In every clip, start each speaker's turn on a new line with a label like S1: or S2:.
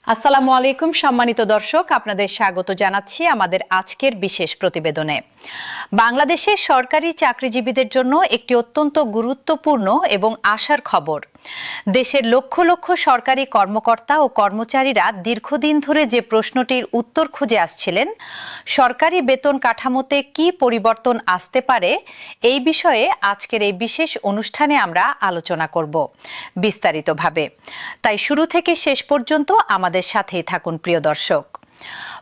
S1: আসসালামু আলাইকুম সম্মানিত দর্শক, আপনাদের স্বাগত জানাচ্ছি আমাদের আজকের বিশেষ প্রতিবেদনে। বাংলাদেশের সরকারি চাকরিজীবীদের জন্য একটি অত্যন্ত গুরুত্বপূর্ণ এবং আশার খবর। দেশের লক্ষ লক্ষ সরকারি কর্মকর্তা ও কর্মচারীরা দীর্ঘদিন ধরে যে প্রশ্নটির উত্তর খুঁজে আসছিলেন, সরকারি বেতন কাঠামোতে কি পরিবর্তন আসতে পারে, এই বিষয়ে আজকের এই বিশেষ অনুষ্ঠানে আমরা আলোচনা করব বিস্তারিতভাবে। তাই শুরু থেকে শেষ পর্যন্ত আমাদের সাথেই থাকুন প্রিয় দর্শক।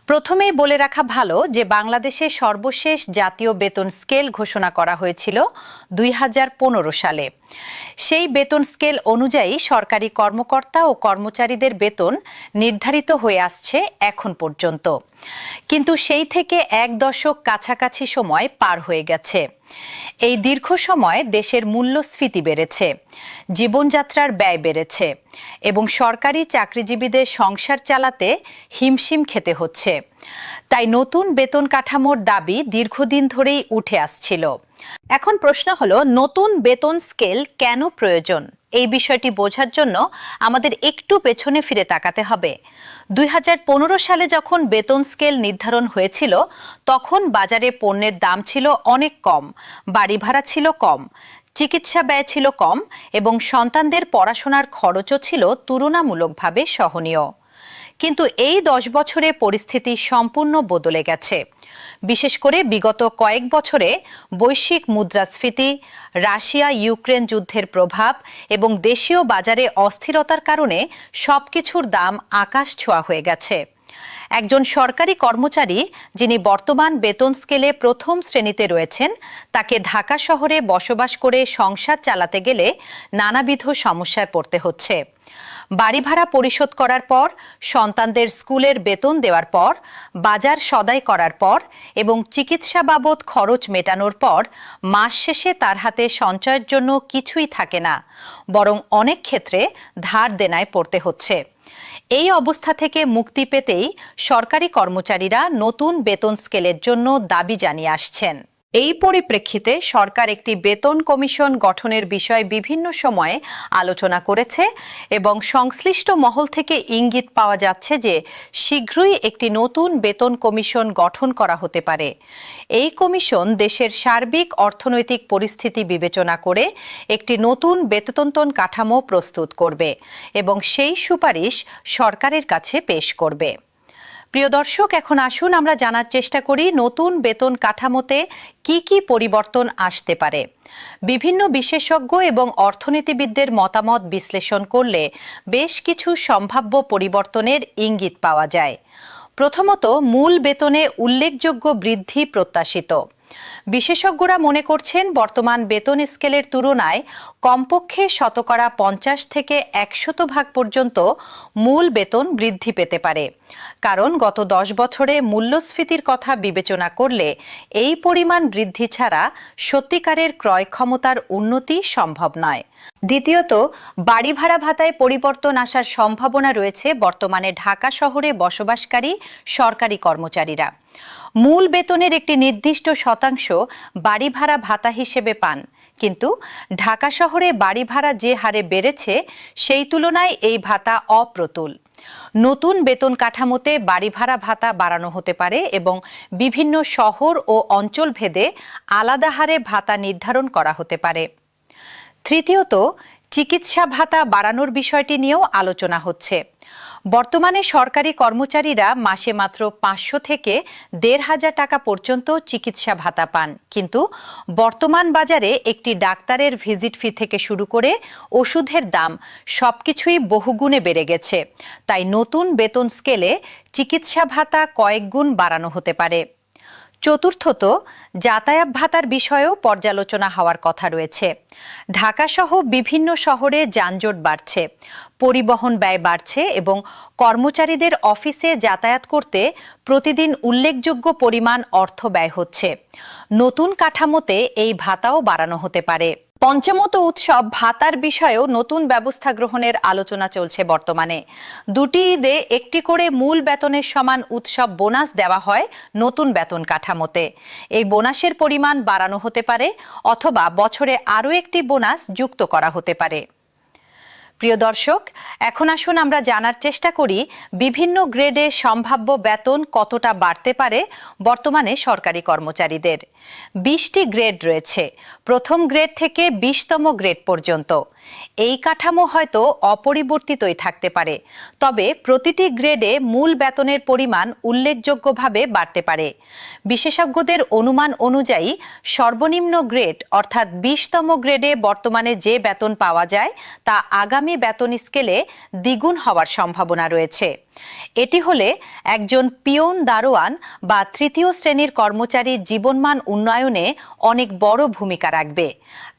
S1: প্রথমেই বলে রাখা ভালো যে বাংলাদেশে সর্বশেষ জাতীয় বেতন স্কেল ঘোষণা করা হয়েছিল 2015 সালে। সেই বেতন স্কেল অনুযায়ী সরকারি কর্মকর্তা ও কর্মচারীদের বেতন নির্ধারিত হয়ে আসছে এখন পর্যন্ত। কিন্তু সেই থেকে এক দশক কাছাকাছি সময় পার হয়ে গেছে। এই দীর্ঘ সময় দেশের মূল্যস্ফীতি বেড়েছে, জীবনযাত্রার ব্যয় বেড়েছে এবং সরকারি চাকরিজীবীদের সংসার চালাতে হিমশিম খেতে হচ্ছে। তাই নতুন বেতন কাঠামোর দাবি দীর্ঘদিন ধরেই উঠে আসছিল। এখন প্রশ্ন হলো, নতুন বেতন স্কেল কেন প্রয়োজন? এই বিষয়টি বোঝার জন্য আমাদের একটু পেছনে ফিরে তাকাতে হবে। 2015 সালে যখন বেতন স্কেল নির্ধারণ হয়েছিল, তখন বাজারে পণ্যের দাম ছিল অনেক কম, বাড়ি ভাড়া ছিল কম, চিকিৎসা ব্যয় ছিল কম এবং সন্তানদের পড়াশোনার খরচও ছিল তুলনামূলকভাবে সহনীয়। কিন্তু এই 10 বছরে পরিস্থিতি সম্পূর্ণ বদলে গেছে। বিশেষ করে বিগত কয়েক বছরে বৈশ্বিক মুদ্রাস্ফীতি, রাশিয়া ইউক্রেন যুদ্ধের প্রভাব এবং দেশীয় বাজারে অস্থিরতার কারণে সবকিছুর দাম আকাশ ছোঁয়া হয়ে গেছে। একজন সরকারি কর্মচারী যিনি বর্তমান বেতন স্কেলে প্রথম শ্রেণীতে রয়েছেন, তাকে ঢাকা শহরে বসবাস করে সংসার চালাতে গেলে নানাবিধ সমস্যায় পড়তে হচ্ছে। বাড়ি ভাড়া পরিশোধ করার পর, সন্তানদের স্কুলের বেতন দেওয়ার পর, বাজার সদাই করার পর এবং চিকিৎসা বাবদ খরচ মেটানোর পর মাস শেষে তার হাতে সঞ্চয়ের জন্য কিছুই থাকে না, বরং অনেক ক্ষেত্রে ধার দেনায় পড়তে হচ্ছে। এই অবস্থা থেকে মুক্তি পেতেই সরকারি কর্মচারীরা নতুন বেতন স্কেলের জন্য দাবি জানিয়ে আসছেন। এই পরিপ্রেক্ষিতে সরকার একটি বেতন কমিশন গঠনের বিষয়ে বিভিন্ন সময়ে আলোচনা করেছে এবং সংশ্লিষ্ট মহল থেকে ইঙ্গিত পাওয়া যাচ্ছে যে শীঘ্রই একটি নতুন বেতন কমিশন গঠন করা হতে পারে। এই কমিশন দেশের সার্বিক অর্থনৈতিক পরিস্থিতি বিবেচনা করে একটি নতুন বেতন কাঠামো প্রস্তুত করবে এবং সেই সুপারিশ সরকারের কাছে পেশ করবে। প্রিয় দর্শক, এখন আসুন আমরা জানার চেষ্টা করি নতুন বেতন কাঠামোতে কি কি পরিবর্তন আসতে পারে। বিভিন্ন বিশেষজ্ঞ এবং অর্থনীতিবিদদের মতামত বিশ্লেষণ করলে বেশ কিছু সম্ভাব্য পরিবর্তনের ইঙ্গিত পাওয়া যায়। প্রথমত, মূল বেতনে উল্লেখযোগ্য বৃদ্ধি প্রত্যাশিত। বিশেষজ্ঞরা মনে করছেন বর্তমান বেতন স্কেলের তুলনায় কমপক্ষে 50% থেকে 100% পর্যন্ত মূল বেতন বৃদ্ধি পেতে পারে। কারণ গত 10 বছরে মূল্যস্ফীতির কথা বিবেচনা করলে এই পরিমাণ বৃদ্ধি ছাড়া সত্যিকারের ক্রয় ক্ষমতার উন্নতি সম্ভব নয়। দ্বিতীয়ত, বাড়ি ভাড়া ভাতায় পরিবর্তন আসার সম্ভাবনা রয়েছে বর্তমানে ঢাকা শহরে বসবাসকারী সরকারি কর্মচারীরা। মূল বেতনের একটি নির্দিষ্ট শতাংশ বাড়ি ভাড়া ভাতা হিসেবে পান, কিন্তু ঢাকা শহরে বাড়ি ভাড়া যে হারে বেড়েছে সেই তুলনায় এই ভাতা অপ্রতুল। নতুন বেতন কাঠামোতে বাড়ি ভাড়া ভাতা বাড়ানো হতে পারে এবং বিভিন্ন শহর ও অঞ্চল ভেদে আলাদা হারে ভাতা নির্ধারণ করা হতে পারে। তৃতীয়ত, চিকিৎসা ভাতা বাড়ানোর বিষয়টি নিয়েও আলোচনা হচ্ছে। বর্তমানে সরকারি কর্মচারীরা মাসে মাত্র 500 থেকে 1500 টাকা পর্যন্ত চিকিৎসা ভাতা পান, কিন্তু বর্তমান বাজারে একটি ডাক্তারের ভিজিট ফি থেকে শুরু করে ওষুধের দাম সবকিছুই বহুগুণে বেড়ে গেছে। তাই নতুন বেতন স্কেলে চিকিৎসা ভাতা কয়েক গুণ বাড়ানো হতে পারে। চতুর্থত, যাতায়াত ভাতার বিষয়েও পর্যালোচনা হওয়ার কথা রয়েছে। ঢাকাসহ বিভিন্ন শহরে যানজট বাড়ছে, পরিবহন ব্যয় বাড়ছে এবং কর্মচারীদের অফিসে যাতায়াত করতে প্রতিদিন উল্লেখযোগ্য পরিমাণ অর্থ ব্যয় হচ্ছে। নতুন কাঠামোতে এই ভাতাও বাড়ানো হতে পারে। পঞ্চমত উৎসব ভাতার বিষয়েও নতুন ব্যবস্থা গ্রহণের আলোচনা চলছে বর্তমানে। দুটি ঈদে একটি করে মূল বেতনের সমান উৎসব বোনাস দেওয়া হয় নতুন বেতন কাঠামোতে। এই বোনাসের পরিমাণ বাড়ানো হতে পারে অথবা বছরে আরও একটি বোনাস যুক্ত করা হতে পারে। প্রিয় দর্শক, এখন আসুন আমরা জানার চেষ্টা করি বিভিন্ন গ্রেডে সম্ভাব্য বেতন কতটা বাড়তে পারে বর্তমানে সরকারি কর্মচারীদের। 20টি গ্রেড রয়েছে, প্রথম গ্রেড থেকে 20তম গ্রেড পর্যন্ত। এই কাঠামো হয়তো অপরিবর্তিতই থাকতে পারে, তবে প্রতিটি গ্রেডে মূল বেতনের পরিমাণ উল্লেখযোগ্যভাবে বাড়তে পারে। বিশেষজ্ঞদের অনুমান অনুযায়ী সর্বনিম্ন গ্রেড অর্থাৎ 20তম গ্রেডে বর্তমানে যে বেতন পাওয়া যায় তা আগামী বেতন স্কেলে দ্বিগুণ হওয়ার সম্ভাবনা রয়েছে। এটি হলে একজন পিয়ন দারোয়ান বা তৃতীয় শ্রেণীর কর্মচারীর জীবনমান উন্নয়নে অনেক বড় ভূমিকা রাখবে,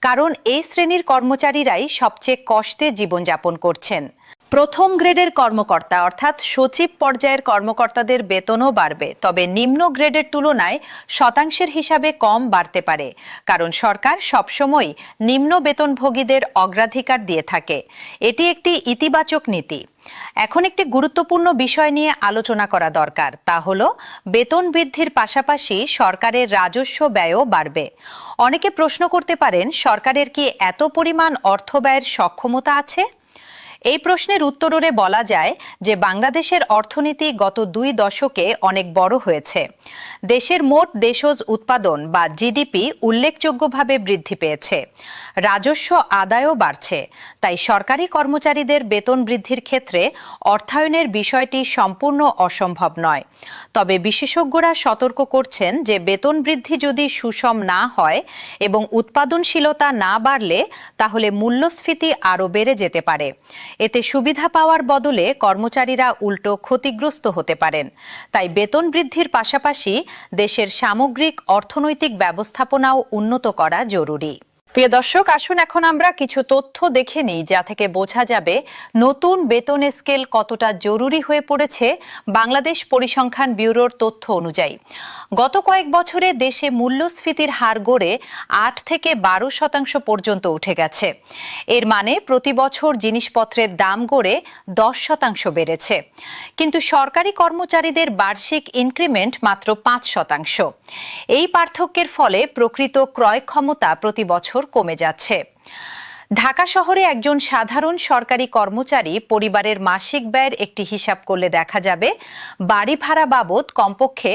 S1: কারণ এই শ্রেণীর কর্মচারীরাই সবচেয়ে কষ্টে জীবনযাপন করছেন। প্রথম গ্রেডের কর্মকর্তা অর্থাৎ সচিব পর্যায়ের কর্মকর্তাদের বেতনও বাড়বে, তবে নিম্ন গ্রেডের তুলনায় শতাংশের হিসাবে কম বাড়তে পারে, কারণ সরকার সবসময় নিম্ন বেতনভোগীদের অগ্রাধিকার দিয়ে থাকে। এটি একটি ইতিবাচক নীতি। এখন একটি গুরুত্বপূর্ণ বিষয় নিয়ে আলোচনা করা দরকার, তা হলো বেতন বৃদ্ধির পাশাপাশি সরকারের রাজস্ব ব্যয়ও বাড়বে। অনেকে প্রশ্ন করতে পারেন, সরকারের কি এত পরিমাণ অর্থ ব্যয়ের সক্ষমতা আছে? এই প্রশ্নের উত্তরে বলা যায় যে বাংলাদেশের অর্থনীতি গত 2 দশকে অনেক বড় হয়েছে। দেশের মোট দেশজ উৎপাদন বা জিডিপি উল্লেখযোগ্যভাবে বৃদ্ধি পেয়েছে, রাজস্ব আদায়ও বাড়ছে। তাই সরকারি কর্মচারীদের বেতন বৃদ্ধির ক্ষেত্রে অর্থায়নের বিষয়টি সম্পূর্ণ অসম্ভব নয়। তবে বিশেষজ্ঞরা সতর্ক করছেন যে বেতন বৃদ্ধি যদি সুষম না হয় এবং উৎপাদনশীলতা না বাড়লে তাহলে মূল্যস্ফীতি আরও বেড়ে যেতে পারে। এতে সুবিধা পাওয়ার বদলে কর্মচারীরা উল্টো ক্ষতিগ্রস্ত হতে পারেন। তাই বেতন বৃদ্ধির পাশাপাশি দেশের সামগ্রিক অর্থনৈতিক ব্যবস্থাপনাও উন্নত করা জরুরি। প্রিয় দর্শক, আসুন এখন আমরা কিছু তথ্য দেখে নিই, যা থেকে বোঝা যাবে নতুন বেতন স্কেল কতটা জরুরি হয়ে পড়েছে। বাংলাদেশ পরিসংখ্যান ব্যুরোর তথ্য অনুযায়ী গত কয়েক বছরে দেশে মূল্যস্ফীতির হার গড়ে 8 থেকে 12% পর্যন্ত উঠে গেছে। এর মানে প্রতি বছর জিনিসপত্রের দাম গড়ে 10% বেড়েছে, কিন্তু সরকারি কর্মচারীদের বার্ষিক ইনক্রিমেন্ট মাত্র 5%। এই পার্থক্যের ফলে প্রকৃত ক্রয় ক্ষমতা প্রতি বছর কমে যাচ্ছে। ঢাকা শহরে একজন সাধারণ সরকারি কর্মচারী পরিবারের মাসিক ব্যয়ের একটি হিসাব করলে দেখা যাবে বাড়ি ভাড়া বাবদ কমপক্ষে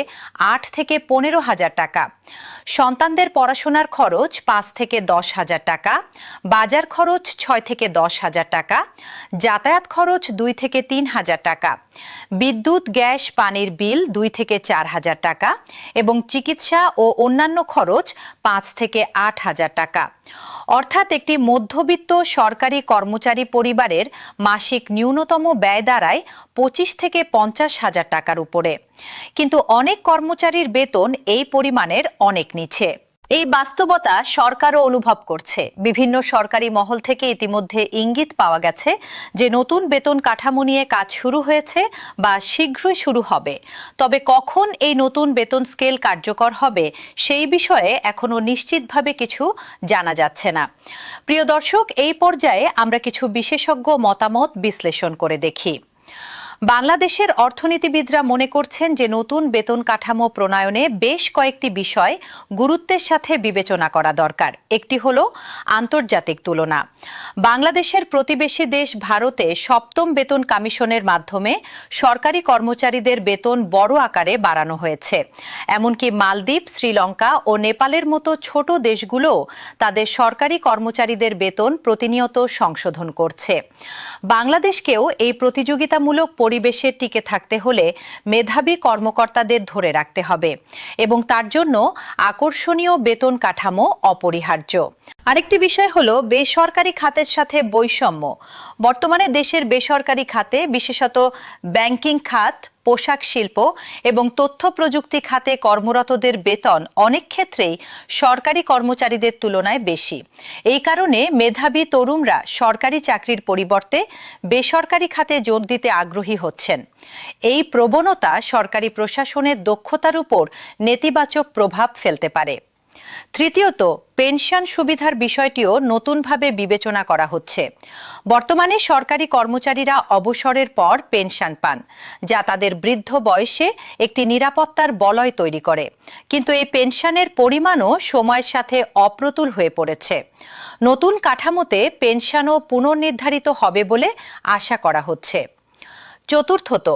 S1: 8 থেকে 15,000 টাকা, সন্তানদের পড়াশোনার খরচ 5 থেকে 10,000 টাকা, বাজার খরচ 6 থেকে 10,000 টাকা, যাতায়াত খরচ 2 থেকে 3,000 টাকা, বিদ্যুৎ গ্যাস পানির বিল 2 থেকে 4,000 টাকা এবং চিকিৎসা ও অন্যান্য খরচ 5 থেকে 8,000 টাকা। অর্থাৎ একটি মধ্যবিত্ত সরকারি কর্মচারী পরিবারের মাসিক ন্যূনতম ব্যয় দাঁড়ায় 25 থেকে 50,000 টাকার উপরে। কিন্তু অনেক কর্মচারীর বেতন এই পরিমাণের অনেক নিচে। এই বাস্তবতা সরকারও অনুভব করছে। বিভিন্ন সরকারি মহল থেকে ইতিমধ্যে ইঙ্গিত পাওয়া গেছে যে নতুন বেতন কাঠামো নিয়ে কাজ শুরু হয়েছে বা শীঘ্রই শুরু হবে। তবে কখন এই নতুন বেতন স্কেল কার্যকর হবে সেই বিষয়ে এখনো নিশ্চিতভাবে কিছু জানা যাচ্ছে না। প্রিয় দর্শক, এই পর্যায়ে আমরা কিছু বিশেষজ্ঞ মতামত বিশ্লেষণ করে দেখি। বাংলাদেশের অর্থনীতিবিদরা মনে করছেন যে নতুন বেতন কাঠামো প্রণয়নে বেশ কয়েকটি বিষয় গুরুত্বের সাথে বিবেচনা করা দরকার। একটি হলো আন্তর্জাতিক তুলনা। বাংলাদেশের প্রতিবেশী দেশ ভারতে 7ম বেতন কমিশনের মাধ্যমে সরকারি কর্মচারীদের বেতন বড় আকারে বাড়ানো হয়েছে। এমনকি মালদ্বীপ, শ্রীলঙ্কা ও নেপালের মতো ছোট দেশগুলো তাদের সরকারি কর্মচারীদের বেতন প্রতিনিয়ত সংশোধন করছে। বাংলাদেশকেও এই প্রতিযোগিতামূলক পরিবেশে টিকে থাকতে হলে মেধাবী কর্মকর্তাদের ধরে রাখতে হবে এবং তার জন্য আকর্ষণীয় বেতন কাঠামো অপরিহার্য। আরেকটি বিষয় হলো বেসরকারি খাতের সাথে বৈষম্য। বর্তমানে দেশের বেসরকারি খাতে, বিশেষত ব্যাংকিং খাত, পোশাক শিল্প এবং তথ্য প্রযুক্তি খাতে কর্মরতদের বেতন অনেক ক্ষেত্রেই সরকারি কর্মচারীদের তুলনায় বেশি। এই কারণে মেধাবী তরুণরা সরকারি চাকরির পরিবর্তে বেসরকারি খাতে যোগ দিতে আগ্রহী হচ্ছেন। এই প্রবণতা সরকারি প্রশাসনের দক্ষতার উপর নেতিবাচক প্রভাব ফেলতে পারে। তৃতীয়ত, পেনশন সুবিধার বিষয়টিও নতুনভাবে বিবেচনা করা হচ্ছে। বর্তমানে সরকারি কর্মচারীরা অবসরের পর পেনশন পান, যা তাদের বৃদ্ধ বয়সে একটি নিরাপত্তার বলয় তৈরি করে। কিন্তু এই পেনশনের পরিমাণও সময়ের সাথে অপ্রতুল হয়ে পড়েছে। নতুন কাঠামোতে পেনশনও পুনর্নির্ধারিত হবে বলে আশা করা হচ্ছে। চতুর্থত,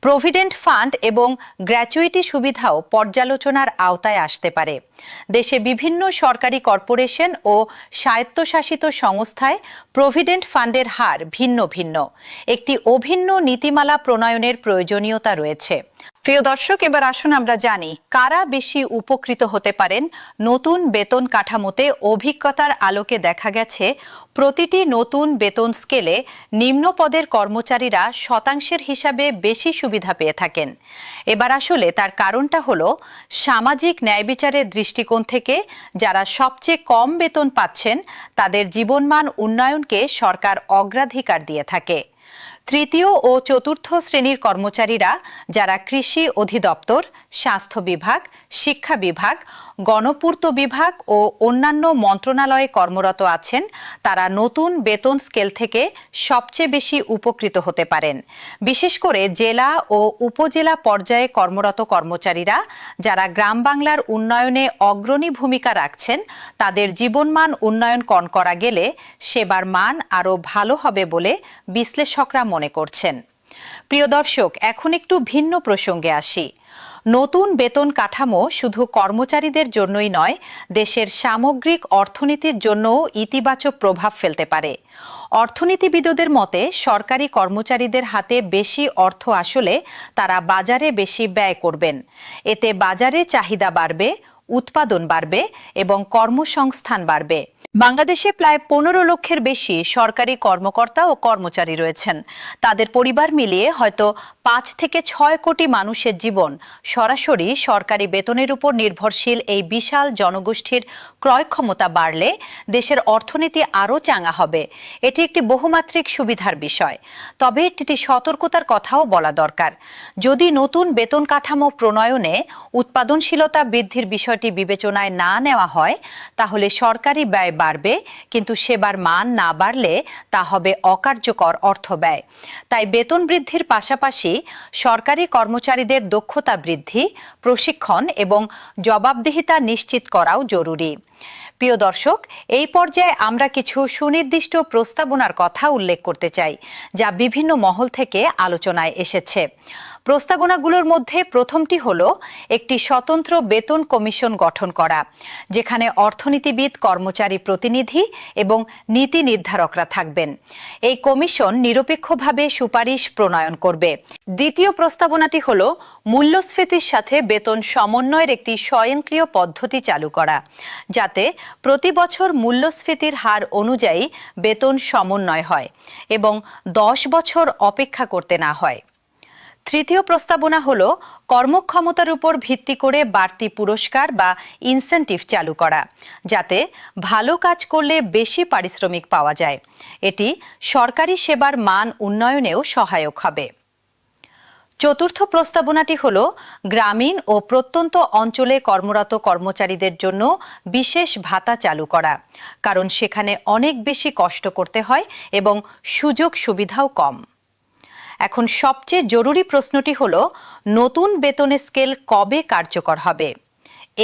S1: প্রভিডেন্ট ফান্ড এবং গ্র্যাচুইটি সুবিধাও পর্যালোচনার আওতায় আসতে পারে। দেশে বিভিন্ন সরকারি কর্পোরেশন ও স্বায়ত্তশাসিত সংস্থায় প্রভিডেন্ট ফান্ডের হার ভিন্ন ভিন্ন। একটি অভিন্ন নীতিমালা প্রণয়নের প্রয়োজনীয়তা রয়েছে। প্রিয় দর্শক, এবার আসুন আমরা জানি কারা বেশি উপকৃত হতে পারেন। নতুন বেতন কাঠামোতে অভিজ্ঞতার আলোকে দেখা গেছে প্রতিটি নতুন বেতন স্কেলে নিম্ন পদের কর্মচারীরা শতাংশের হিসাবে বেশি সুবিধা পেয়ে থাকেন। এবার আসলে তার কারণটা হলো সামাজিক ন্যায় বিচারের দৃষ্টিকোণ থেকে যারা সবচেয়ে কম বেতন পাচ্ছেন তাদের জীবনমান উন্নয়নকে সরকার অগ্রাধিকার দিয়ে থাকে। তৃতীয় ও চতুর্থ শ্রেণীর কর্মচারীরা যারা কৃষি অধিদপ্তর, স্বাস্থ্য বিভাগ, শিক্ষা বিভাগ, গণপূর্ত বিভাগ ও অন্যান্য মন্ত্রণালয়ে কর্মরত আছেন তারা নতুন বেতন স্কেল থেকে সবচেয়ে বেশি উপকৃত হতে পারেন। বিশেষ করে জেলা ও উপজেলা পর্যায়ে কর্মরত কর্মচারীরা যারা গ্রাম বাংলার উন্নয়নে অগ্রণী ভূমিকা রাখছেন তাদের জীবনমান উন্নয়ন করা গেলে সেবার মান আরও ভালো হবে বলে বিশ্লেষকরা মনে করছেন। প্রিয় দর্শক, এখন একটু ভিন্ন প্রসঙ্গে আসি। নতুন বেতন কাঠামো শুধু কর্মচারীদের জন্যই নয়, দেশের সামগ্রিক অর্থনীতির জন্যও ইতিবাচক প্রভাব ফেলতে পারে। অর্থনীতিবিদদের মতে সরকারি কর্মচারীদের হাতে বেশি অর্থ আসলে তারা বাজারে বেশি ব্যয় করবেন। এতে বাজারে চাহিদা বাড়বে, উৎপাদন বাড়বে এবং কর্মসংস্থান বাড়বে। বাংলাদেশে প্রায় 15 লক্ষের বেশি সরকারি কর্মকর্তা ও কর্মচারী রয়েছেন। তাদের পরিবার মিলিয়ে হয়তো 5 থেকে 6 কোটি মানুষের জীবন সরাসরি সরকারি বেতনের উপর নির্ভরশীল। এই বিশাল জনগোষ্ঠীর ক্রয় ক্ষমতা বাড়লে দেশের অর্থনীতি আরও চাঙ্গা হবে। এটি একটি বহুমাত্রিক সুবিধার বিষয়। তবে একটি সতর্কতার কথাও বলা দরকার। যদি নতুন বেতন কাঠামো প্রণয়নে উৎপাদনশীলতা বৃদ্ধির বিষয়টি বিবেচনায় না নেওয়া হয় তাহলে সরকারি ব্যয় বাড়বে, কিন্তু সেবার মান না বাড়লে তা হবে অকার্যকর অর্থ ব্যয়। তাই বেতন বৃদ্ধির পাশাপাশি সরকারি কর্মচারীদের দক্ষতা বৃদ্ধি, প্রশিক্ষণ এবং জবাবদিহিতা নিশ্চিত করাও জরুরি। প্রিয় দর্শক, এই পর্যায়ে আমরা কিছু সুনির্দিষ্ট প্রস্তাবনার কথা উল্লেখ করতে চাই যা বিভিন্ন মহল থেকে আলোচনায় এসেছে। প্রস্তাবনাগুলোর মধ্যে প্রথমটি হলো একটি স্বতন্ত্র বেতন কমিশন গঠন করা, যেখানে অর্থনীতিবিদ, কর্মচারী প্রতিনিধি এবং নীতি নির্ধারকরা থাকবেন। এই কমিশন নিরপেক্ষভাবে সুপারিশ প্রণয়ন করবে। দ্বিতীয় প্রস্তাবনাটি হলো মূল্যস্ফীতির সাথে বেতন সমন্বয়ের একটি স্বয়ংক্রিয় পদ্ধতি চালু করা, যাতে প্রতি বছর মূল্যস্ফীতির হার অনুযায়ী বেতন সমন্বয় হয় এবং 10 বছর অপেক্ষা করতে না হয়। তৃতীয় প্রস্তাবনা হলো কর্মক্ষমতার উপর ভিত্তি করে বাড়তি পুরস্কার বা ইনসেন্টিভ চালু করা, যাতে ভালো কাজ করলে বেশি পারিশ্রমিক পাওয়া যায়। এটি সরকারি সেবার মান উন্নয়নেও সহায়ক হবে। চতুর্থ প্রস্তাবনাটি হল গ্রামীণ ও প্রত্যন্ত অঞ্চলে কর্মরত কর্মচারীদের জন্য বিশেষ ভাতা চালু করা, কারণ সেখানে অনেক বেশি কষ্ট করতে হয় এবং সুযোগ সুবিধাও কম। এখন সবচেয়ে জরুরি প্রশ্নটি হলো নতুন বেতনের স্কেল কবে কার্যকর হবে।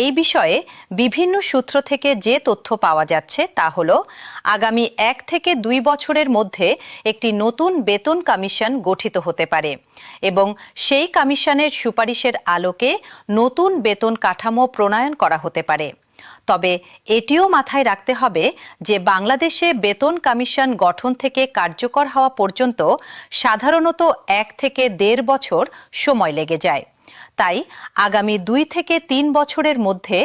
S1: এই বিষয়ে বিভিন্ন সূত্র থেকে যে তথ্য পাওয়া যাচ্ছে তা হলো আগামী 1 থেকে 2 বছরের মধ্যে একটি নতুন বেতন কমিশন গঠিত হতে পারে এবং সেই কমিশনের সুপারিশের আলোকে নতুন বেতন কাঠামো প্রণয়ন করা হতে পারে। তবে এটিও মাথায় রাখতে হবে যে বাংলাদেশে বেতন কমিশন গঠন থেকে কার্যকর হওয়া পর্যন্ত সাধারণত 1 থেকে 1.5 বছর সময় লেগে যায়। তাই আগামী 2 থেকে 3 বছরের মধ্যে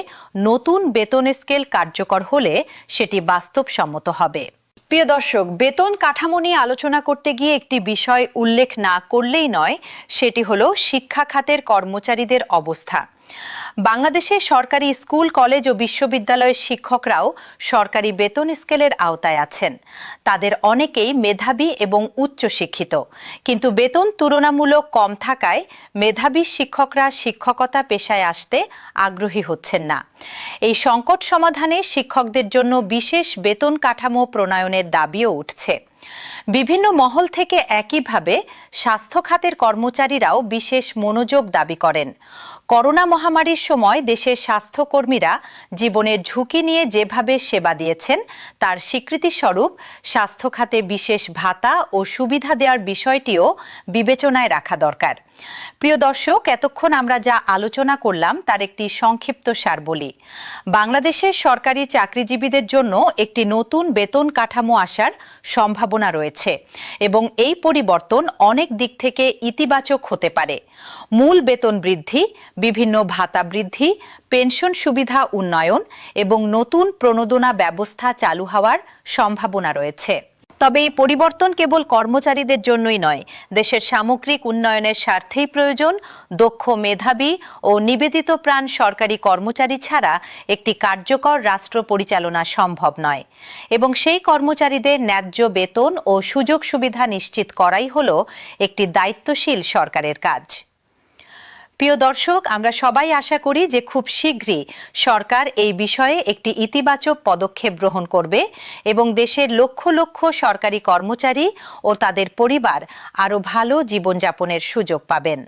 S1: নতুন বেতন স্কেল কার্যকর হলে সেটি বাস্তবসম্মত হবে। প্রিয় দর্শক, বেতন কাঠামো নিয়ে আলোচনা করতে গিয়ে একটি বিষয় উল্লেখ না করলেই নয়, সেটি হলো শিক্ষা খাতের কর্মচারীদের অবস্থা। বাংলাদেশে সরকারি স্কুল, কলেজ ও বিশ্ববিদ্যালয়ের শিক্ষকরাও সরকারি বেতন স্কেলের আওতায় আছেন। তাদের অনেকেই মেধাবী এবং উচ্চশিক্ষিত, কিন্তু বেতন তুলনামূলক কম থাকায় মেধাবী শিক্ষকরা শিক্ষকতা পেশায় আসতে আগ্রহী হচ্ছেন না। এই সংকট সমাধানে শিক্ষকদের জন্য বিশেষ বেতন কাঠামো প্রণয়নের দাবিও উঠছে। বিভিন্ন মহল থেকে একইভাবে স্বাস্থ্য খাতের কর্মচারীরাও বিশেষ মনোযোগ দাবি করেন। করোনা মহামারীর সময় দেশের স্বাস্থ্যকর্মীরা জীবনের ঝুঁকি নিয়ে যেভাবে সেবা দিয়েছেন তার স্বীকৃতিস্বরূপ স্বাস্থ্য খাতে বিশেষ ভাতা ও সুবিধা দেওয়ার বিষয়টিও বিবেচনায় রাখা দরকার। প্রিয় দর্শক, এতক্ষণ আমরা যা আলোচনা করলাম তার একটি সংক্ষিপ্ত সার বলি। বাংলাদেশের সরকারি চাকরিজীবীদের জন্য একটি নতুন বেতন কাঠামো আসার সম্ভাবনা রয়েছে এবং এই পরিবর্তন অনেক দিক থেকে ইতিবাচক হতে পারে। মূল বেতন বৃদ্ধি, বিভিন্ন ভাতা বৃদ্ধি, পেনশন সুবিধা উন্নয়ন এবং নতুন প্রণোদনা ব্যবস্থা চালু হওয়ার সম্ভাবনা রয়েছে। তবে এই পরিবর্তন কেবল কর্মচারীদের জন্যই নয়, দেশের সামগ্রিক উন্নয়নের স্বার্থেই প্রয়োজন। দক্ষ, মেধাবী ও নিবেদিত প্রাণ সরকারি কর্মচারী ছাড়া একটি কার্যকর রাষ্ট্র পরিচালনা সম্ভব নয় এবং সেই কর্মচারীদের ন্যায্য বেতন ও সুযোগ সুবিধা নিশ্চিত করাই হলো একটি দায়িত্বশীল সরকারের কাজ। প্রিয় দর্শক, আমরা সবাই আশা করি যে খুব শীঘ্রই সরকার এই বিষয়ে একটি ইতিবাচক পদক্ষেপ গ্রহণ করবে এবং দেশের লক্ষ লক্ষ সরকারি কর্মচারী ও তাদের পরিবার আরও ভালো জীবনযাপনের সুযোগ পাবেন।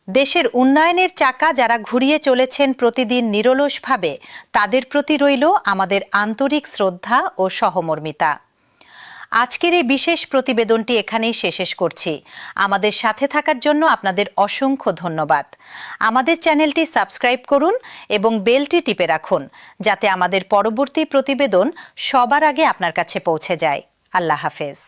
S1: দেশের উন্নয়নের চাকা যারা ঘুরিয়ে চলেছেন প্রতিদিন নিরলসভাবে, তাদের প্রতি রইল আমাদের আন্তরিক শ্রদ্ধা ও সহমর্মিতা। আজকের এই বিশেষ প্রতিবেদনটি এখানেই শেষ করছি। আমাদের সাথে থাকার জন্য আপনাদের অসংখ্য ধন্যবাদ। আমাদের চ্যানেলটি সাবস্ক্রাইব করুন এবং বেলটি টিপে রাখুন, যাতে আমাদের পরবর্তী প্রতিবেদন সবার আগে আপনার কাছে পৌঁছে যায়। আল্লাহ হাফেজ।